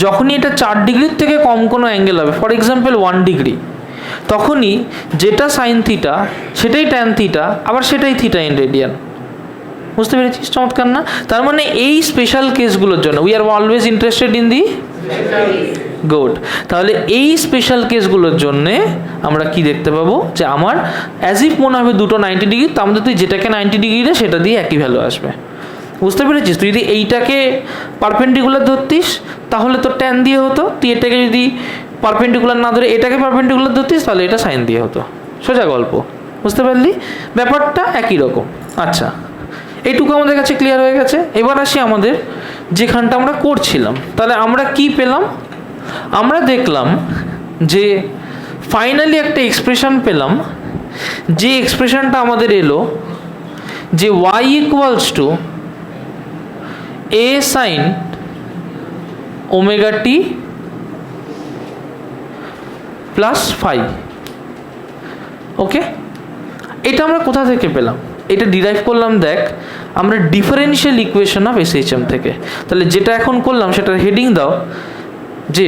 [SPEAKER 1] যখনই এটা 4 ডিগ্রির থেকে কম কোনো অ্যাঙ্গেল হবে, ফর এক্সাম্পল 1 ডিগ্রি, তখনই যেটা সাইন থিটা সেটাই ট্যান থিটা, আবার সেটাই থিটা ইন রেডিয়ান। বুঝতে পেরেছিস? চমৎকার না? তার মানে এই স্পেশাল কেসগুলোর জন্য we are always interested in the good. তাহলে এই স্পেশাল কেসগুলোর জন্যে আমরা কি দেখতে পাবো? যে আমার অ্যাজ ইফ মনে হবে দুটো 90 ডিগ্রি, তার মধ্যে তুই যেটাকে 90 ডিগ্রি রে সেটা দিয়ে একই ভ্যালু আসবে। বুঝতে পেরেছিস? তুই যদি এইটাকে পারপেন্ডিকুলার ধরতিস তাহলে তো ট্যান দিয়ে হতো, তুই এটাকে যদি পারপেন্ডিকুলার না ধরে এটাকে পারপেন্ডিকুলার ধরতিস তাহলে এটা সাইন দিয়ে হতো। সোজা গল্প, বুঝতে পারলি? ব্যাপারটা একই রকম। আচ্ছা, এইটুকু আমাদের কাছে ক্লিয়ার হয়ে গেছে। এবার আসি আমাদের যেখানটা আমরা করছিলাম। তাহলে আমরা কি পেলাম? আমরা দেখলাম যে ফাইনালি একটা এক্সপ্রেশন পেলাম, যে এক্সপ্রেশনটা আমাদের এলো যে y equals to a sine omega t plus phi. Okay, এটা আমরা কোথা থেকে পেলাম? এটা ডিরাইভ করলাম, দেখ, আমরা ডিফারেনশিয়াল ইকুয়েশন অফ এসএইচএম থেকে। তাহলে যেটা এখন করলাম সেটার হেডিং দাও যে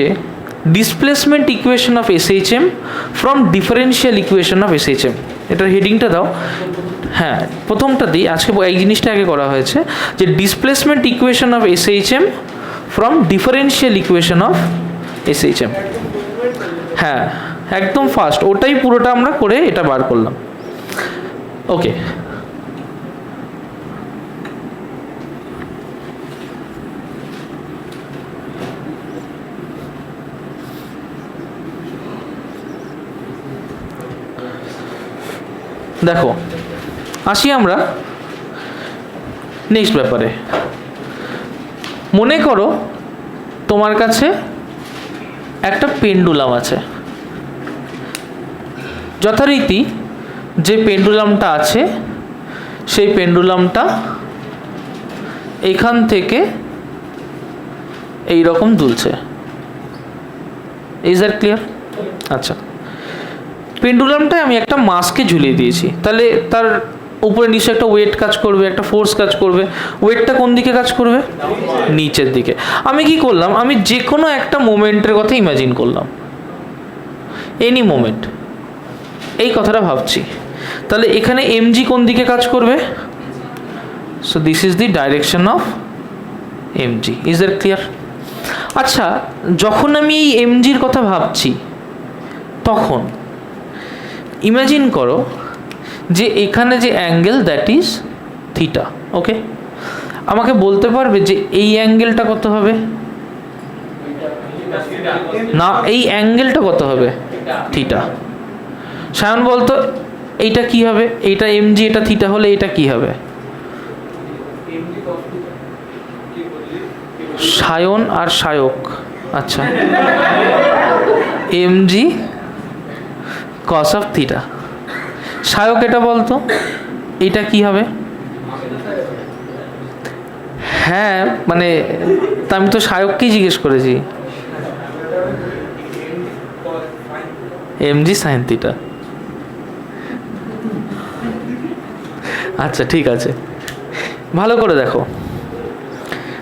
[SPEAKER 1] displacement equation of SHM from differential equation of SHM, এটার হেডিংটা দাও। হ্যাঁ, প্রথমটা দিই, আজকে এই জিনিসটা আগে করা হয়েছে যে displacement equation of SHM from differential equation of SHM. হ্যাঁ, একদম ফার্স্ট ওটাই পুরোটা আমরা করে এটা বার করলাম। ওকে, দেখো আসি আমরা নেক্সট ব্যাপারে। মনে করো তোমার কাছে একটা পেন্ডুলাম আছে, যথারীতি যে পেন্ডুলামটা আছে সেই পেন্ডুলামটা এখান থেকে এই রকম দুলছে। Is that clear? আচ্ছা, পেন্ডুলামটায় আমি একটা মাসকে ঝুলিয়ে দিয়েছি, তাহলে তার উপরে নিচে একটা ওয়েট কাজ করবে, একটা ফোর্স কাজ করবে। ওয়েটটা কোন দিকে কাজ করবে? নিচের দিকে। আমি কি করলাম? আমি যে কোনো একটা মোমেন্টের কথা ইমাজিন করলাম, এনি মোমেন্ট, এই কথাটা ভাবছি। তাহলে এখানে এমজি কোন দিকে কাজ করবে? So this is the direction of MG. Is that clear? আচ্ছা, যখন আমি এই এমজির কথা ভাবছি তখন ইমাজিন করো যে এখানে যে অ্যাঙ্গেল দ্যাট ইজ থিটা। ওকে, আমাকে বলতে পারবে যে এই অ্যাঙ্গেলটা কত হবে? না, এই অ্যাঙ্গেলটা কত হবে? থিটা। সায়ন বলতো এইটা কি হবে? এইটা এমজি, এটা থিটা হলে এটা কি হবে? সায়ন আর সায়ক। আচ্ছা, MG cos of theta. Sayak এটা বলতো এটা কি হবে? হ্যাঁ, মানে তা আমি তো সায়ককেই জিজ্ঞেস করেছি। MG sine theta. আচ্ছা, ঠিক আছে, ভালো করে দেখো।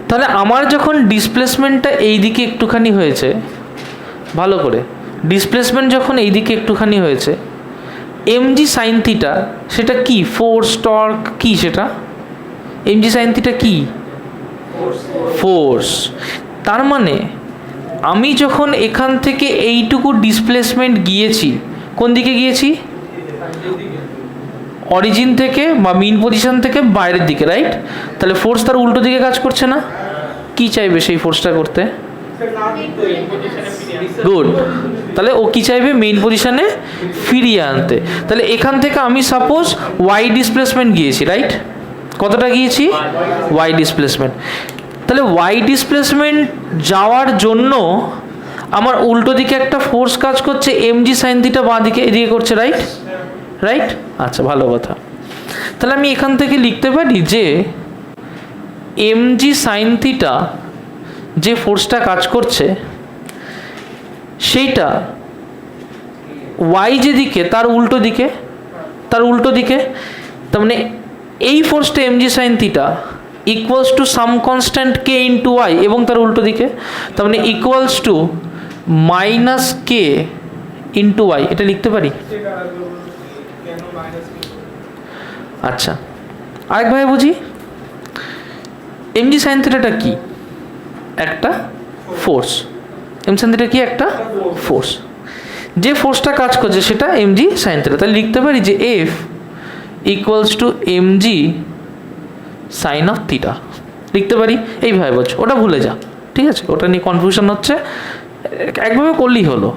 [SPEAKER 1] তাহলে আমার যখন ডিসপ্লেসমেন্টটা এই দিকে একটুখানি হয়েছে, ভালো করে, ডিসপ্লেসমেন্ট যখন এই দিকে একটুখানি হয়েছে, এমজি সাইন থিটা সেটা কি? ফোর্স, টর্ক, কি সেটা? এমজি সাইন থিটা কি? ফোর্স। তার মানে আমি যখন এখান থেকে এইটুকু ডিসপ্লেসমেন্ট গিয়েছি, কোন দিকে গিয়েছি? অরিজিন থেকে বা মিন পজিশন থেকে বাইরের দিকে, রাইট? তাহলে ফোর্স তার উল্টো দিকে কাজ করছে না? কি চাইবে সেই ফোর্সটা করতে? গুড। তাহলে ও কি চাইবে? মেইন পজিশনে ফিরিয়ে আনতে। তাহলে এখান থেকে আমি সাপোজ ওয়াই ডিসপ্লেসমেন্ট গিয়েছি, রাইট? কতটা গিয়েছি? Y displacement. তাহলে ওয়াই ডিসপ্লেসমেন্ট যাওয়ার জন্য আমার উল্টো দিকে একটা ফোর্স কাজ করছে, এমজি সাইন থিটা বাঁ দিকে এদিকে করছে, রাইট? রাইট? আচ্ছা, ভালো কথা। তাহলে আমি এখান থেকে লিখতে পারি যে এমজি সাইন থিটা যে ফোর্সটা কাজ করছে সেইটা ওয়াই যেদিকে তার উল্টো দিকে, তার উল্টো দিকে। তার মানে এই ফোর্সটা m g sine theta equals to some constant k into y এবং তার উল্টো দিকে, তার মানে equals to minus k into y. এটা লিখতে পারি? আচ্ছা, আরেকভাবে বুঝি। এমজি সাইন থিটাটা কি? একটা ফোর্স। এমজি সাইন থিটা কি? একটা ফোর্স। যে ফোর্সটা কাজ করছে সেটা এমজি সাইন থিটা। তাহলে লিখতে পারি যে F equals to mg sine of theta. লিখতে পারি এইভাবে বোঝ, ওটা ভুলে যা, ঠিক আছে? ওটা নিয়ে কনফিউশন হচ্ছে, একভাবে করলেই হলো,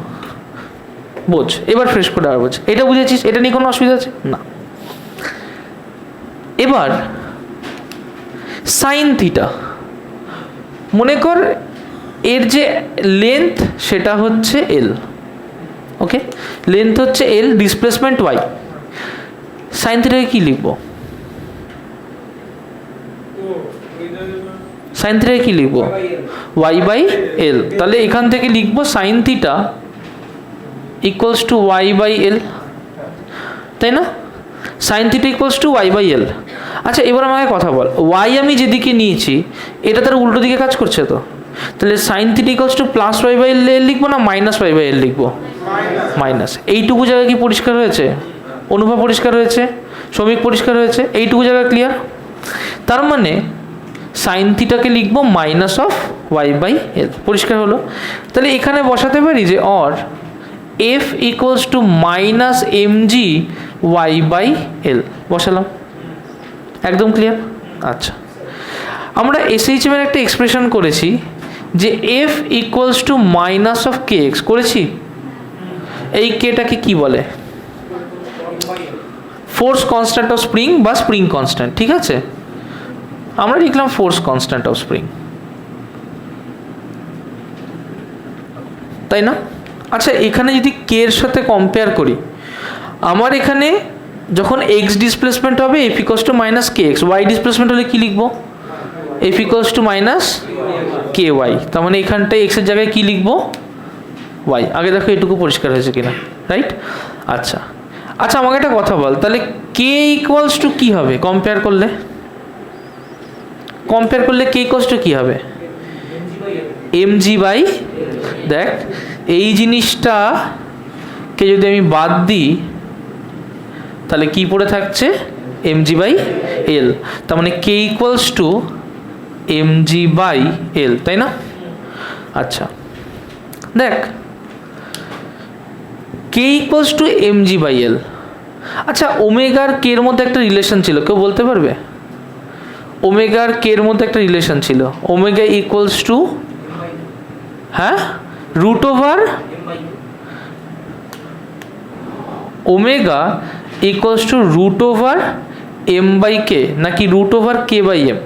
[SPEAKER 1] বোঝ। এবার ফ্রেশ করে আর বোঝ, এটা বুঝেছিস? এটা নিয়ে কোনো অসুবিধা আছে না? এবার সাইন থিটা, মনে কর এর যে লেন্থ সেটা হচ্ছে এল, ওকে? লেন্থ হচ্ছে এল, ডিসপ্লেসমেন্ট ওয়াই। সাইন থিটাকে কি লিখবো? সাইন থিটাকে কি লিখবো? ওয়াই বাই এল। তাহলে এখান থেকে লিখবো sine theta equals to y by এল, তাই না? Sine theta equals to y by এল। আচ্ছা, এবার আমাকে কথা বল, ওয়াই আমি যেদিকে নিয়েছি এটা তার উল্টো দিকে কাজ করছে তো, তাহলে sine theta equals to plus y by L লিখবো না মাইনাস ওয়াই বাই এল লিখবো? মাইনাস। এইটুকু জায়গা কি পরিষ্কার হয়েছে? অনুভব পরিষ্কার হয়েছে, শ্রমিক পরিষ্কার হয়েছে, এইটুকু জায়গা ক্লিয়ার? তার মানে সাইন থিটাকে লিখবো minus of y by L, পরিষ্কার হলো? তাহলে এখানে বসাতে পারি যে or F equals to minus m g y by L, বসালাম, একদম ক্লিয়ার? আচ্ছা, আমরা এসএইচএম এর একটা এক্সপ্রেশন করেছি যে F equals to minus of K x করেছি। এই কেটাকে কি বলে? ফোর্স কনস্ট্যান্ট অফ স্প্রিং বা স্প্রিং কনস্ট্যান্ট, ঠিক আছে? আমরা লিখলাম ফোর্স কনস্ট্যান্ট অফ স্প্রিং, তাই না? আচ্ছা, এখানে যদি কে এর সাথে কম্পেয়ার করি, আমার এখানে যখন এক্স ডিসপ্লেসমেন্ট হবে F equals to minus k x, y displacement হলে কি লিখবো? F equals to minus k y. তার মানে এখানটায় এক্সের জায়গায় কি লিখবো? ওয়াই। আগে দেখো এটুকু পরিষ্কার হয়েছে কিনা, রাইট? আচ্ছা আচ্ছা, আমাকে একটা কথা বল, তাহলে কে ইকুয়ালস টু কী হবে কম্পেয়ার করলে? কম্পেয়ার করলে কে ইকুয়ালস টু কী হবে? এম জি বাই, দেখ এই জিনিসটাকে যদি আমি বাদ দিই তাহলে কি পড়ে থাকছে? M g by l. তার মানে k equals to m g by এল, তাই না? আচ্ছা দেখ, k equals to m g by এল। আচ্ছা, ওমেগার কে এর মধ্যে একটা রিলেশন ছিল, কেউ বলতে পারবে? ওমেগার কে এর মধ্যে একটা রিলেশন ছিল, ওমেগা ইকুয়ালস টু, হ্যাঁ, root over omega equals to root over m by k, নাকি root over k by m?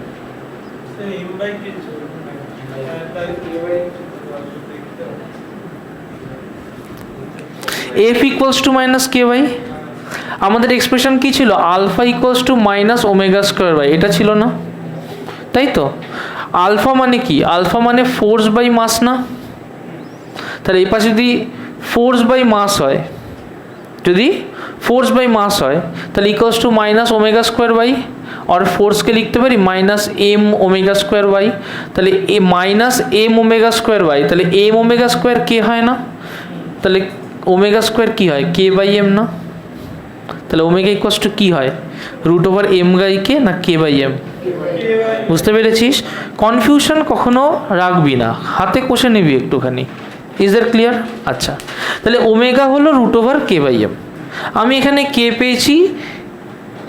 [SPEAKER 1] F equals to minus k by, আমাদের এক্সপ্রেশন কি ছিল? Alpha equals to minus omega square by, এটা ছিল না? তাই তো। আলফা মানে কি? আলফা মানে ফোর্স বাই মাস না? তাহলে এই পাশে যদি ফোর্স বাই মাস হয়, যদি ফোর্স বাই মাস হয় তাহলে equals to minus omega square by, আর ফোর্সকে লিখতে পারি minus m omega square by. তাহলে a minus m omega square by, তাহলে এম ওমেগা স্কোয়ার কে হয় না? তাহলে ওমেগা স্কোয়ার কি হয়? কে বাই এম না? তাহলে ওমেগা ইকুয়ালস টু কী হয়? রুট ওভার এম বাই কে না কে বাই এম? বুঝতে পেরেছিস? কনফিউশন কখনো রাখবি না, হাতে কষে নিবি একটুখানি। Is that clear? আচ্ছা, তাহলে ওমেগা হলো root over k by m. আমি এখানে কে পেয়েছি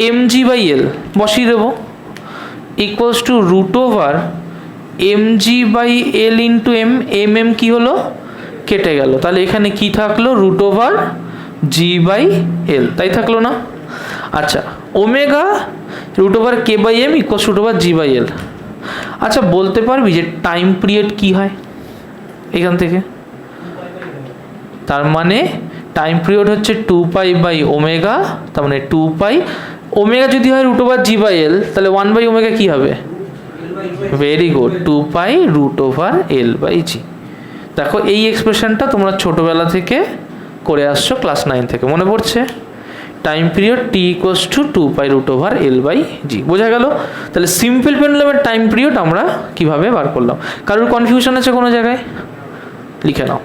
[SPEAKER 1] এম জি বাই এল, বসিয়ে দেবো, equals to root over m g by l into m. M m কী হলো? কেটে গেল, তাহলে এখানে কি থাকলো? রুট ওভার জি বাই এল, তাই থাকলো না? আচ্ছা, omega root over k by m equals root over g by এল। আচ্ছা, বলতে পারবি যে টাইম পিরিয়ড কি হয় এখান থেকে? তার মানে টাইম পিরিয়ড হচ্ছে 2 পাই বাই ওমেগা, তার মানে 2 পাই। ওমেগা যদি হয় রুট ওভার জি বাই এল, তাহলে 1 বাই ওমেগা কী হবে? Very good, 2 pi root over l by g. দেখো এই এক্সপ্রেশনটা তোমরা ছোটোবেলা থেকে করে আসছো, ক্লাস 9 থেকে মনে পড়ছে। Time period t equals to 2 pi root over l by g, বোঝা গেল? তাহলে সিম্পল পেন্ডুলামের টাইম পিরিয়ড আমরা কিভাবে বার করলাম। কারোর কনফিউশন আছে কোনো জায়গায়? লিখে নাও।